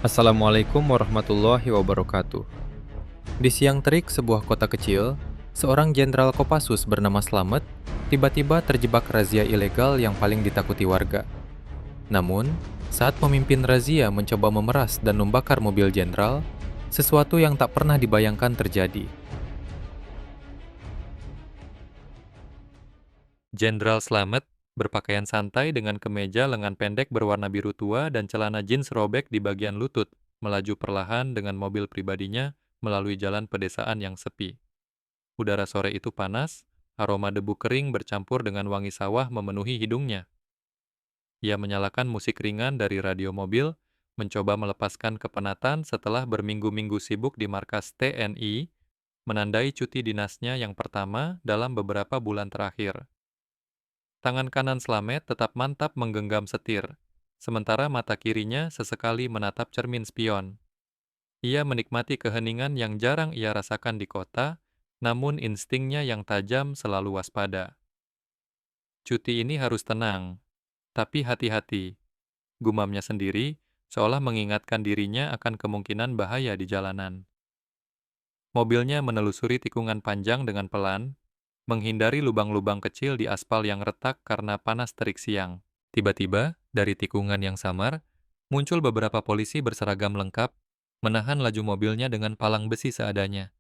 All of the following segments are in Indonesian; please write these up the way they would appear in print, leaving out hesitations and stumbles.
Assalamualaikum warahmatullahi wabarakatuh. Di siang terik sebuah kota kecil, seorang jenderal Kopassus bernama Slamet tiba-tiba terjebak razia ilegal yang paling ditakuti warga. Namun, saat pemimpin razia mencoba memeras dan membakar mobil jenderal, sesuatu yang tak pernah dibayangkan terjadi. Jenderal Slamet berpakaian santai dengan kemeja lengan pendek berwarna biru tua dan celana jeans robek di bagian lutut, melaju perlahan dengan mobil pribadinya melalui jalan pedesaan yang sepi. Udara sore itu panas, aroma debu kering bercampur dengan wangi sawah memenuhi hidungnya. Ia menyalakan musik ringan dari radio mobil, mencoba melepaskan kepenatan setelah berminggu-minggu sibuk di markas TNI, menandai cuti dinasnya yang pertama dalam beberapa bulan terakhir. Tangan kanan Slamet tetap mantap menggenggam setir, sementara mata kirinya sesekali menatap cermin spion. Ia menikmati keheningan yang jarang ia rasakan di kota, namun instingnya yang tajam selalu waspada. Cuti ini harus tenang, tapi hati-hati, gumamnya sendiri, seolah mengingatkan dirinya akan kemungkinan bahaya di jalanan. Mobilnya menelusuri tikungan panjang dengan pelan, menghindari lubang-lubang kecil di aspal yang retak karena panas terik siang. Tiba-tiba, dari tikungan yang samar, muncul beberapa polisi berseragam lengkap, menahan laju mobilnya dengan palang besi seadanya.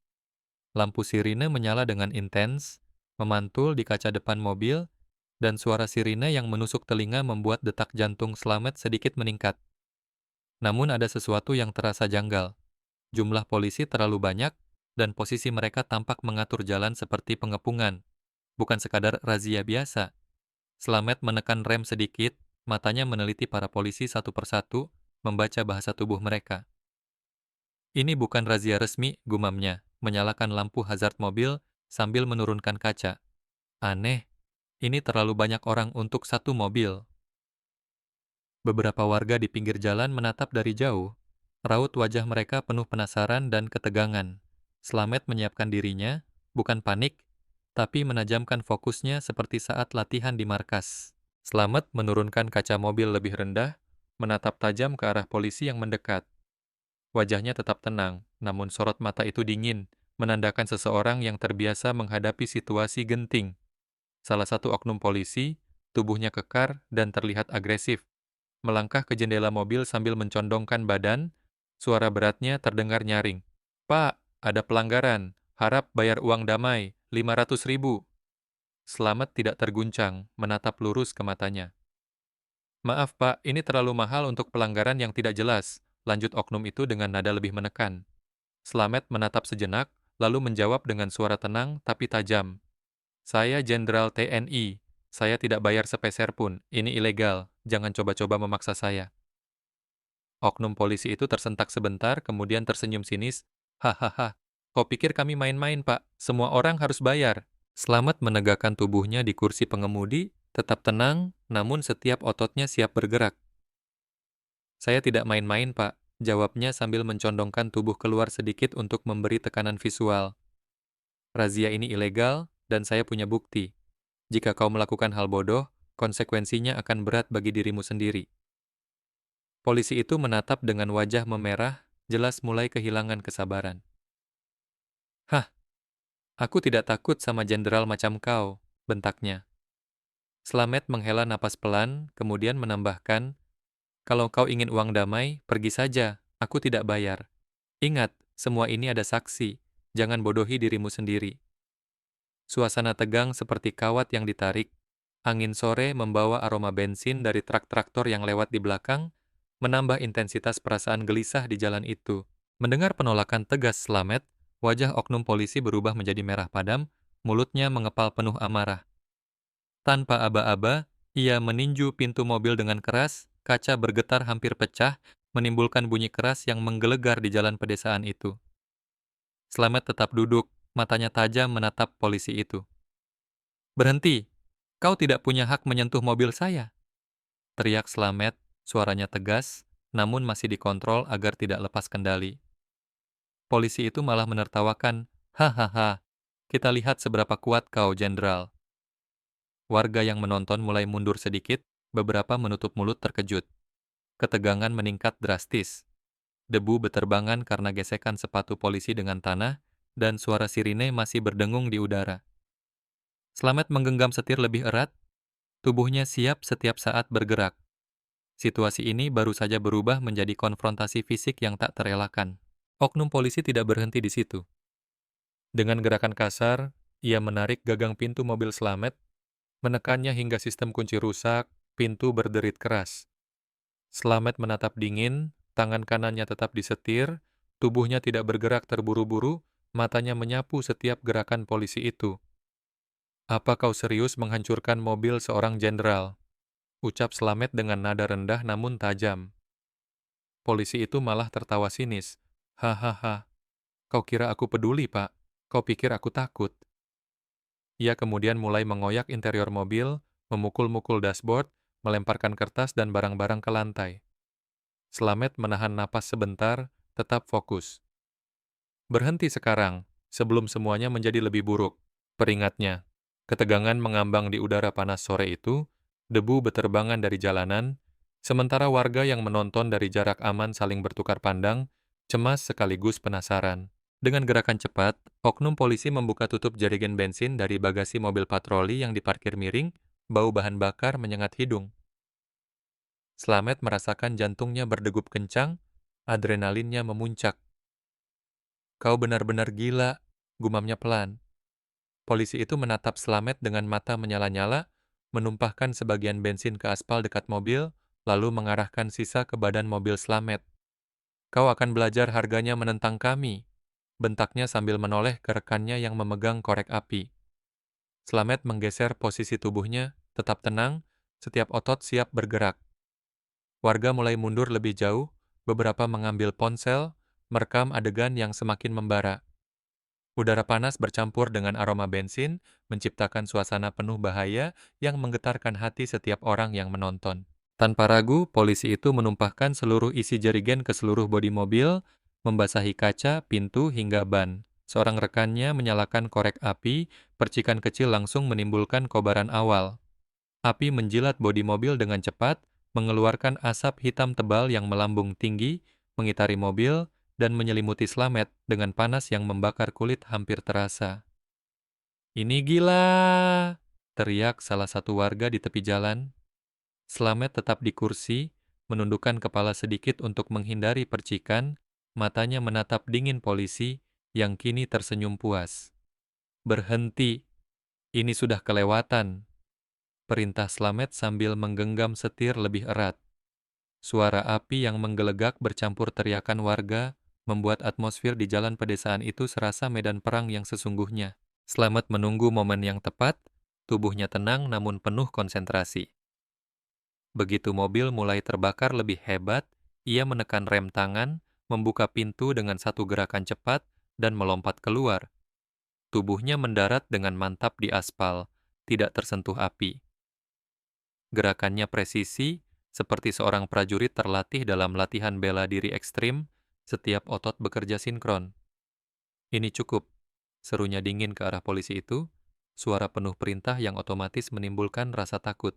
Lampu sirine menyala dengan intens, memantul di kaca depan mobil, dan suara sirine yang menusuk telinga membuat detak jantung Slamet sedikit meningkat. Namun ada sesuatu yang terasa janggal. Jumlah polisi terlalu banyak, dan posisi mereka tampak mengatur jalan seperti pengepungan, bukan sekadar razia biasa. Slamet menekan rem sedikit, matanya meneliti para polisi satu persatu, membaca bahasa tubuh mereka. Ini bukan razia resmi, gumamnya, menyalakan lampu hazard mobil sambil menurunkan kaca. Aneh, ini terlalu banyak orang untuk satu mobil. Beberapa warga di pinggir jalan menatap dari jauh. Raut wajah mereka penuh penasaran dan ketegangan. Slamet menyiapkan dirinya, bukan panik, tapi menajamkan fokusnya seperti saat latihan di markas. Slamet menurunkan kaca mobil lebih rendah, menatap tajam ke arah polisi yang mendekat. Wajahnya tetap tenang, namun sorot mata itu dingin, menandakan seseorang yang terbiasa menghadapi situasi genting. Salah satu oknum polisi, tubuhnya kekar dan terlihat agresif, melangkah ke jendela mobil sambil mencondongkan badan, suara beratnya terdengar nyaring. "Pak, ada pelanggaran, harap bayar uang damai, 500.000. Slamet tidak terguncang, menatap lurus ke matanya. "Maaf Pak, ini terlalu mahal untuk pelanggaran yang tidak jelas," lanjut oknum itu dengan nada lebih menekan. Slamet menatap sejenak, lalu menjawab dengan suara tenang tapi tajam. "Saya Jenderal TNI. Saya tidak bayar sepeser pun. Ini ilegal. Jangan coba-coba memaksa saya." Oknum polisi itu tersentak sebentar, kemudian tersenyum sinis. "Hahaha, kau pikir kami main-main, Pak? Semua orang harus bayar." Slamet menegakkan tubuhnya di kursi pengemudi, tetap tenang, namun setiap ototnya siap bergerak. "Saya tidak main-main, Pak," jawabnya sambil mencondongkan tubuh keluar sedikit untuk memberi tekanan visual. "Razia ini ilegal, dan saya punya bukti. Jika kau melakukan hal bodoh, konsekuensinya akan berat bagi dirimu sendiri." Polisi itu menatap dengan wajah memerah, jelas mulai kehilangan kesabaran. "Hah, aku tidak takut sama jenderal macam kau," bentaknya. Slamet menghela napas pelan, kemudian menambahkan, "Kalau kau ingin uang damai, pergi saja, aku tidak bayar. Ingat, semua ini ada saksi, jangan bodohi dirimu sendiri." Suasana tegang seperti kawat yang ditarik, angin sore membawa aroma bensin dari truk traktor yang lewat di belakang, menambah intensitas perasaan gelisah di jalan itu. Mendengar penolakan tegas Slamet, wajah oknum polisi berubah menjadi merah padam, mulutnya mengepal penuh amarah. Tanpa aba-aba, ia meninju pintu mobil dengan keras, kaca bergetar hampir pecah, menimbulkan bunyi keras yang menggelegar di jalan pedesaan itu. Slamet tetap duduk, matanya tajam menatap polisi itu. "Berhenti! Kau tidak punya hak menyentuh mobil saya!" teriak Slamet, suaranya tegas, namun masih dikontrol agar tidak lepas kendali. Polisi itu malah menertawakan, "Hahaha, kita lihat seberapa kuat kau, Jenderal." Warga yang menonton mulai mundur sedikit, beberapa menutup mulut terkejut. Ketegangan meningkat drastis. Debu beterbangan karena gesekan sepatu polisi dengan tanah, dan suara sirine masih berdengung di udara. Slamet menggenggam setir lebih erat, tubuhnya siap setiap saat bergerak. Situasi ini baru saja berubah menjadi konfrontasi fisik yang tak terelakkan. Oknum polisi tidak berhenti di situ. Dengan gerakan kasar, ia menarik gagang pintu mobil Slamet, menekannya hingga sistem kunci rusak, pintu berderit keras. Slamet menatap dingin, tangan kanannya tetap disetir, tubuhnya tidak bergerak terburu-buru, matanya menyapu setiap gerakan polisi itu. "Apa kau serius menghancurkan mobil seorang jenderal?" ucap Slamet dengan nada rendah namun tajam. Polisi itu malah tertawa sinis. "Hahaha, kau kira aku peduli, Pak? Kau pikir aku takut?" Ia kemudian mulai mengoyak interior mobil, memukul-mukul dashboard, melemparkan kertas dan barang-barang ke lantai. Slamet menahan napas sebentar, tetap fokus. "Berhenti sekarang, sebelum semuanya menjadi lebih buruk," peringatnya. Ketegangan mengambang di udara panas sore itu, debu beterbangan dari jalanan, sementara warga yang menonton dari jarak aman saling bertukar pandang, cemas sekaligus penasaran. Dengan gerakan cepat, oknum polisi membuka tutup jerigen bensin dari bagasi mobil patroli yang diparkir miring, bau bahan bakar menyengat hidung. Slamet merasakan jantungnya berdegup kencang, adrenalinnya memuncak. "Kau benar-benar gila," gumamnya pelan. Polisi itu menatap Slamet dengan mata menyala-nyala, menumpahkan sebagian bensin ke aspal dekat mobil, lalu mengarahkan sisa ke badan mobil Slamet. "Kau akan belajar harganya menentang kami," bentaknya sambil menoleh ke rekannya yang memegang korek api. Slamet menggeser posisi tubuhnya, tetap tenang, setiap otot siap bergerak. Warga mulai mundur lebih jauh, beberapa mengambil ponsel, merekam adegan yang semakin membara. Udara panas bercampur dengan aroma bensin, menciptakan suasana penuh bahaya yang menggetarkan hati setiap orang yang menonton. Tanpa ragu, polisi itu menumpahkan seluruh isi jerigen ke seluruh bodi mobil, membasahi kaca, pintu, hingga ban. Seorang rekannya menyalakan korek api, percikan kecil langsung menimbulkan kobaran awal. Api menjilat bodi mobil dengan cepat, mengeluarkan asap hitam tebal yang melambung tinggi, mengitari mobil, dan menyelimuti Slamet dengan panas yang membakar kulit hampir terasa. "Ini gila!" teriak salah satu warga di tepi jalan. Slamet tetap di kursi, menundukkan kepala sedikit untuk menghindari percikan, matanya menatap dingin polisi yang kini tersenyum puas. "Berhenti, ini sudah kelewatan," perintah Slamet sambil menggenggam setir lebih erat. Suara api yang menggelegak bercampur teriakan warga, membuat atmosfer di jalan pedesaan itu serasa medan perang yang sesungguhnya. Slamet menunggu momen yang tepat, tubuhnya tenang namun penuh konsentrasi. Begitu mobil mulai terbakar lebih hebat, ia menekan rem tangan, membuka pintu dengan satu gerakan cepat, dan melompat keluar. Tubuhnya mendarat dengan mantap di aspal, tidak tersentuh api. Gerakannya presisi, seperti seorang prajurit terlatih dalam latihan bela diri ekstrim, setiap otot bekerja sinkron. "Ini cukup," serunya dingin ke arah polisi itu, suara penuh perintah yang otomatis menimbulkan rasa takut.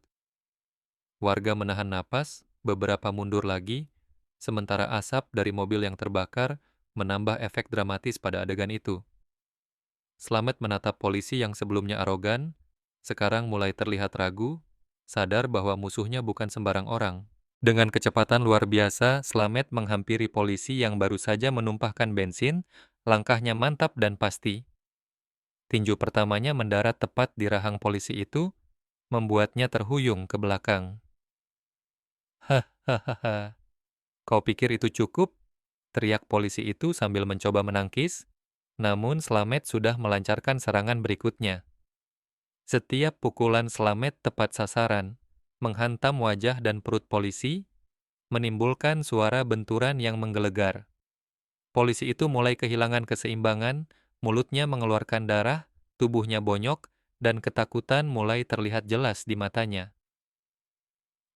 Warga menahan napas, beberapa mundur lagi, sementara asap dari mobil yang terbakar menambah efek dramatis pada adegan itu. Slamet menatap polisi yang sebelumnya arogan, sekarang mulai terlihat ragu, sadar bahwa musuhnya bukan sembarang orang. Dengan kecepatan luar biasa, Slamet menghampiri polisi yang baru saja menumpahkan bensin, langkahnya mantap dan pasti. Tinju pertamanya mendarat tepat di rahang polisi itu, membuatnya terhuyung ke belakang. "Hahaha, kau pikir itu cukup?" teriak polisi itu sambil mencoba menangkis, namun Slamet sudah melancarkan serangan berikutnya. Setiap pukulan Slamet tepat sasaran, menghantam wajah dan perut polisi, menimbulkan suara benturan yang menggelegar. Polisi itu mulai kehilangan keseimbangan, mulutnya mengeluarkan darah, tubuhnya bonyok, dan ketakutan mulai terlihat jelas di matanya.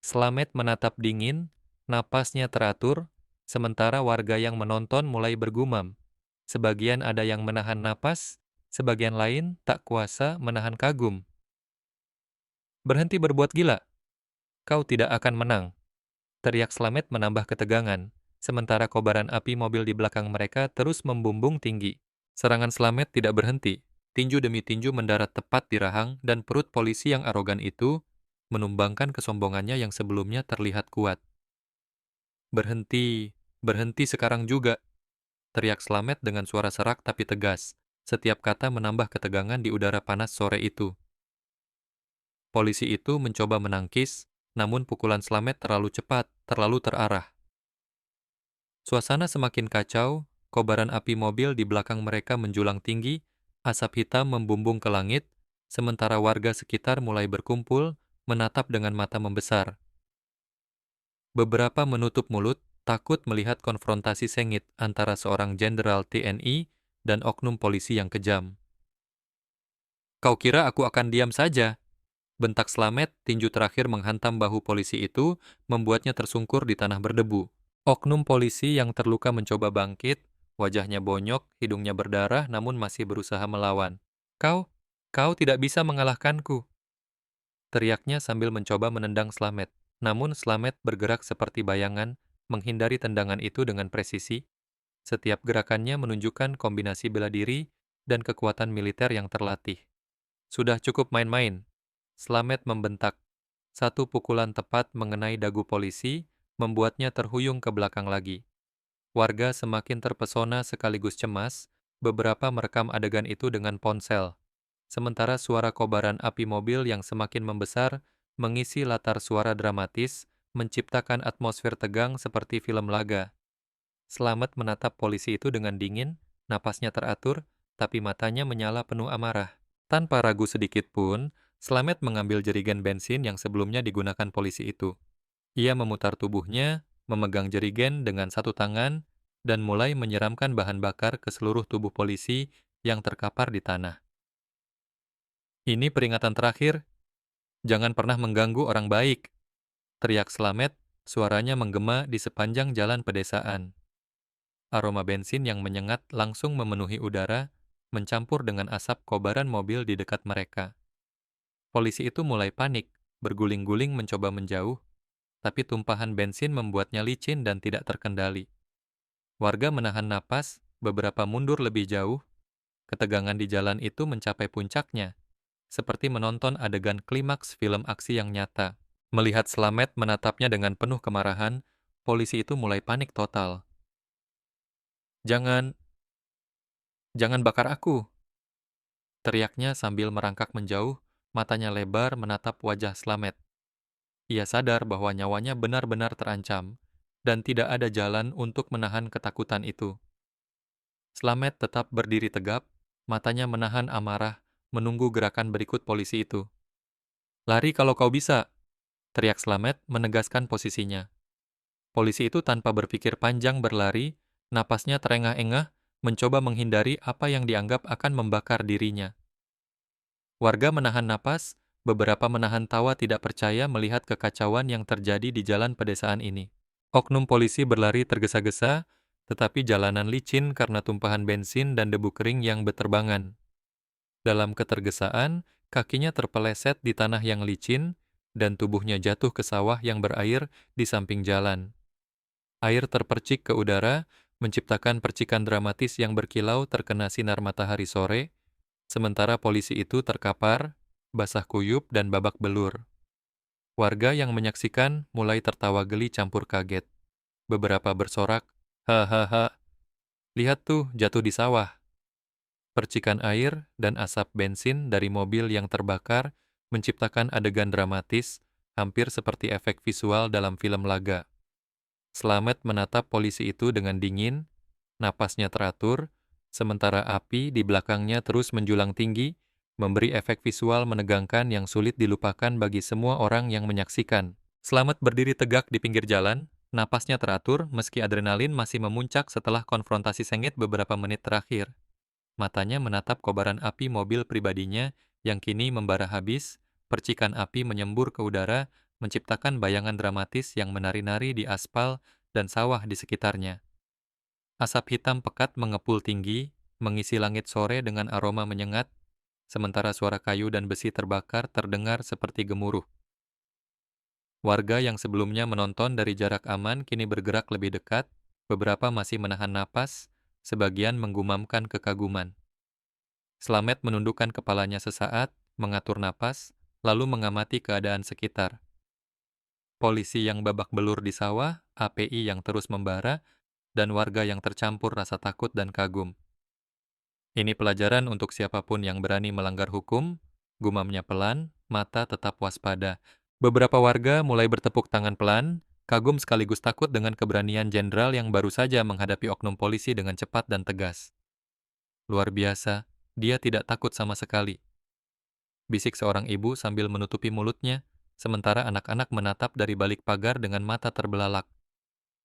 Slamet menatap dingin, napasnya teratur, sementara warga yang menonton mulai bergumam. Sebagian ada yang menahan napas, sebagian lain tak kuasa menahan kagum. "Berhenti berbuat gila, kau tidak akan menang," teriak Slamet menambah ketegangan. sementara kobaran api mobil di belakang mereka terus membumbung tinggi. Serangan Slamet tidak berhenti. Tinju demi tinju mendarat tepat di rahang dan perut polisi yang arogan itu menumbangkan kesombongannya yang sebelumnya terlihat kuat. "Berhenti, berhenti sekarang juga," teriak Slamet dengan suara serak tapi tegas. Setiap kata menambah ketegangan di udara panas sore itu. Polisi itu mencoba menangkis, namun pukulan Slamet terlalu cepat, terlalu terarah. Suasana semakin kacau, kobaran api mobil di belakang mereka menjulang tinggi, asap hitam membumbung ke langit, sementara warga sekitar mulai berkumpul, menatap dengan mata membesar. Beberapa menutup mulut, takut melihat konfrontasi sengit antara seorang jenderal TNI dan oknum polisi yang kejam. "Kau kira aku akan diam saja?" Bentak Slamet, tinju terakhir menghantam bahu polisi itu, membuatnya tersungkur di tanah berdebu. Oknum polisi yang terluka mencoba bangkit, wajahnya bonyok, hidungnya berdarah, namun masih berusaha melawan. Kau tidak bisa mengalahkanku," teriaknya sambil mencoba menendang Slamet. Namun Slamet bergerak seperti bayangan, menghindari tendangan itu dengan presisi. Setiap gerakannya menunjukkan kombinasi bela diri dan kekuatan militer yang terlatih. "Sudah cukup main-main," Slamet membentak. Satu pukulan tepat mengenai dagu polisi, membuatnya terhuyung ke belakang lagi. Warga semakin terpesona sekaligus cemas, beberapa merekam adegan itu dengan ponsel. Sementara suara kobaran api mobil yang semakin membesar mengisi latar suara dramatis, menciptakan atmosfer tegang seperti film laga. Slamet menatap polisi itu dengan dingin, napasnya teratur, tapi matanya menyala penuh amarah. Tanpa ragu sedikit pun, Slamet mengambil jerigen bensin yang sebelumnya digunakan polisi itu. Ia memutar tubuhnya, memegang jerigen dengan satu tangan, dan mulai menyiramkan bahan bakar ke seluruh tubuh polisi yang terkapar di tanah. "Ini peringatan terakhir, jangan pernah mengganggu orang baik," teriak Slamet, suaranya menggema di sepanjang jalan pedesaan. Aroma bensin yang menyengat langsung memenuhi udara, mencampur dengan asap kobaran mobil di dekat mereka. Polisi itu mulai panik, berguling-guling mencoba menjauh, tapi tumpahan bensin membuatnya licin dan tidak terkendali. Warga menahan napas, beberapa mundur lebih jauh. Ketegangan di jalan itu mencapai puncaknya, seperti menonton adegan klimaks film aksi yang nyata. Melihat Slamet menatapnya dengan penuh kemarahan, polisi itu mulai panik total. "Jangan, jangan bakar aku," teriaknya sambil merangkak menjauh, matanya lebar menatap wajah Slamet. Ia sadar bahwa nyawanya benar-benar terancam, dan tidak ada jalan untuk menahan ketakutan itu. Slamet tetap berdiri tegap, matanya menahan amarah, menunggu gerakan berikut polisi itu. "Lari kalau kau bisa," teriak Slamet menegaskan posisinya. Polisi itu tanpa berpikir panjang berlari, napasnya terengah-engah, mencoba menghindari apa yang dianggap akan membakar dirinya. Warga menahan napas, beberapa menahan tawa tidak percaya melihat kekacauan yang terjadi di jalan pedesaan ini. Oknum polisi berlari tergesa-gesa, tetapi jalanan licin karena tumpahan bensin dan debu kering yang beterbangan. Dalam ketergesaan, kakinya terpeleset di tanah yang licin, dan tubuhnya jatuh ke sawah yang berair di samping jalan. Air terpercik ke udara, menciptakan percikan dramatis yang berkilau terkena sinar matahari sore, sementara polisi itu terkapar, basah kuyup dan babak belur. Warga yang menyaksikan mulai tertawa geli campur kaget. Beberapa bersorak, "Hahaha, lihat tuh jatuh di sawah." Percikan air dan asap bensin dari mobil yang terbakar menciptakan adegan dramatis, hampir seperti efek visual dalam film laga. Slamet menatap polisi itu dengan dingin, napasnya teratur, sementara api di belakangnya terus menjulang tinggi, memberi efek visual menegangkan yang sulit dilupakan bagi semua orang yang menyaksikan. Slamet berdiri tegak di pinggir jalan, napasnya teratur meski adrenalin masih memuncak setelah konfrontasi sengit beberapa menit terakhir. Matanya menatap kobaran api mobil pribadinya yang kini membara habis, percikan api menyembur ke udara, menciptakan bayangan dramatis yang menari-nari di aspal dan sawah di sekitarnya. Asap hitam pekat mengepul tinggi, mengisi langit sore dengan aroma menyengat, sementara suara kayu dan besi terbakar terdengar seperti gemuruh. Warga yang sebelumnya menonton dari jarak aman kini bergerak lebih dekat, Beberapa masih menahan napas, sebagian menggumamkan kekaguman. Slamet menundukkan kepalanya sesaat, mengatur napas, lalu mengamati keadaan sekitar. Polisi yang babak belur di sawah, API yang terus membara, dan warga yang tercampur rasa takut dan kagum. Ini pelajaran untuk siapapun yang berani melanggar hukum, gumamnya pelan, mata tetap waspada. Beberapa warga mulai bertepuk tangan pelan, kagum sekaligus takut dengan keberanian jenderal yang baru saja menghadapi oknum polisi dengan cepat dan tegas. Luar biasa, dia tidak takut sama sekali. Bisik seorang ibu sambil menutupi mulutnya, sementara anak-anak menatap dari balik pagar dengan mata terbelalak.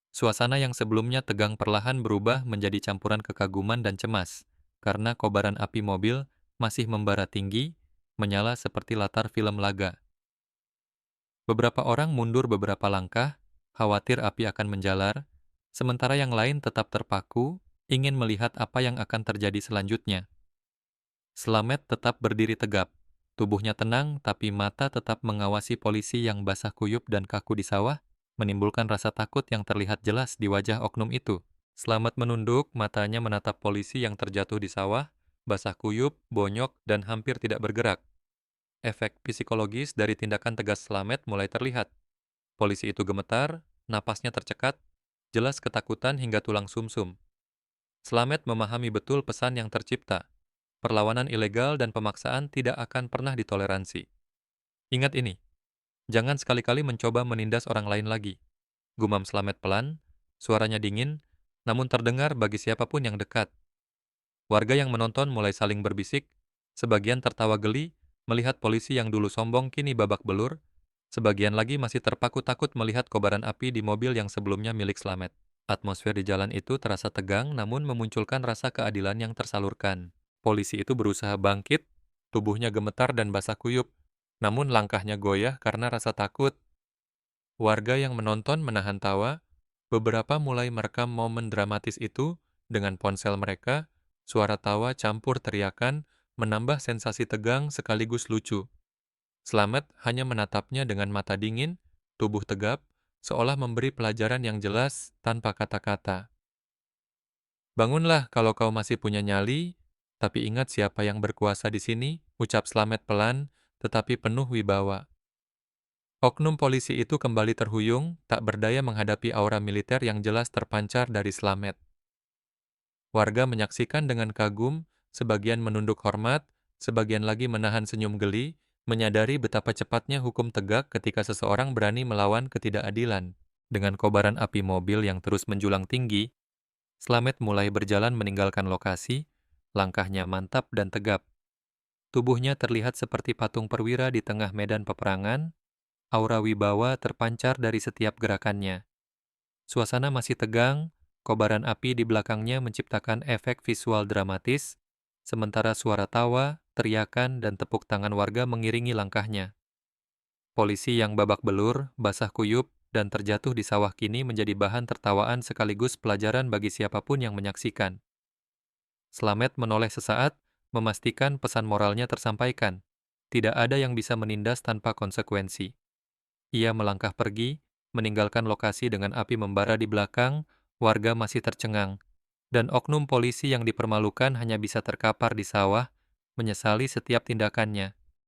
Suasana yang sebelumnya tegang perlahan berubah menjadi campuran kekaguman dan cemas, karena kobaran api mobil masih membara tinggi, menyala seperti latar film laga. Beberapa orang mundur beberapa langkah, khawatir api akan menjalar, sementara yang lain tetap terpaku, ingin melihat apa yang akan terjadi selanjutnya. Slamet tetap berdiri tegap. Tubuhnya tenang, tapi mata tetap mengawasi polisi yang basah kuyup dan kaku di sawah, menimbulkan rasa takut yang terlihat jelas di wajah oknum itu. Slamet menunduk, matanya menatap polisi yang terjatuh di sawah, basah kuyup, bonyok, dan hampir tidak bergerak. Efek psikologis dari tindakan tegas Slamet mulai terlihat. Polisi itu gemetar, napasnya tercekat, jelas ketakutan hingga tulang sumsum. Slamet memahami betul pesan yang tercipta. Perlawanan ilegal dan pemaksaan tidak akan pernah ditoleransi. Ingat ini, jangan sekali-kali mencoba menindas orang lain lagi. Gumam Slamet pelan, suaranya dingin, namun terdengar bagi siapapun yang dekat. Warga yang menonton mulai saling berbisik, sebagian tertawa geli, melihat polisi yang dulu sombong kini babak belur, sebagian lagi masih terpaku takut melihat kobaran api di mobil yang sebelumnya milik Slamet. Atmosfer di jalan itu terasa tegang namun memunculkan rasa keadilan yang tersalurkan. Polisi itu berusaha bangkit, tubuhnya gemetar dan basah kuyup, namun langkahnya goyah karena rasa takut. Warga yang menonton menahan tawa, beberapa mulai merekam momen dramatis itu dengan ponsel mereka, suara tawa campur teriakan, menambah sensasi tegang sekaligus lucu. Slamet hanya menatapnya dengan mata dingin, tubuh tegap, seolah memberi pelajaran yang jelas tanpa kata-kata. Bangunlah kalau kau masih punya nyali, tapi ingat siapa yang berkuasa di sini, ucap Slamet pelan, tetapi penuh wibawa. Oknum polisi itu kembali terhuyung, tak berdaya menghadapi aura militer yang jelas terpancar dari Slamet. Warga menyaksikan dengan kagum, sebagian menunduk hormat, sebagian lagi menahan senyum geli, menyadari betapa cepatnya hukum tegak ketika seseorang berani melawan ketidakadilan. Dengan kobaran api mobil yang terus menjulang tinggi, Slamet mulai berjalan meninggalkan lokasi, langkahnya mantap dan tegap. Tubuhnya terlihat seperti patung perwira di tengah medan peperangan, aura wibawa terpancar dari setiap gerakannya. Suasana masih tegang, kobaran api di belakangnya menciptakan efek visual dramatis, sementara suara tawa, teriakan, dan tepuk tangan warga mengiringi langkahnya. Polisi yang babak belur, basah kuyup, dan terjatuh di sawah kini menjadi bahan tertawaan sekaligus pelajaran bagi siapapun yang menyaksikan. Slamet menoleh sesaat, memastikan pesan moralnya tersampaikan. Tidak ada yang bisa menindas tanpa konsekuensi. Ia melangkah pergi, meninggalkan lokasi dengan api membara di belakang, warga masih tercengang, dan oknum polisi yang dipermalukan hanya bisa terkapar di sawah, menyesali setiap tindakannya.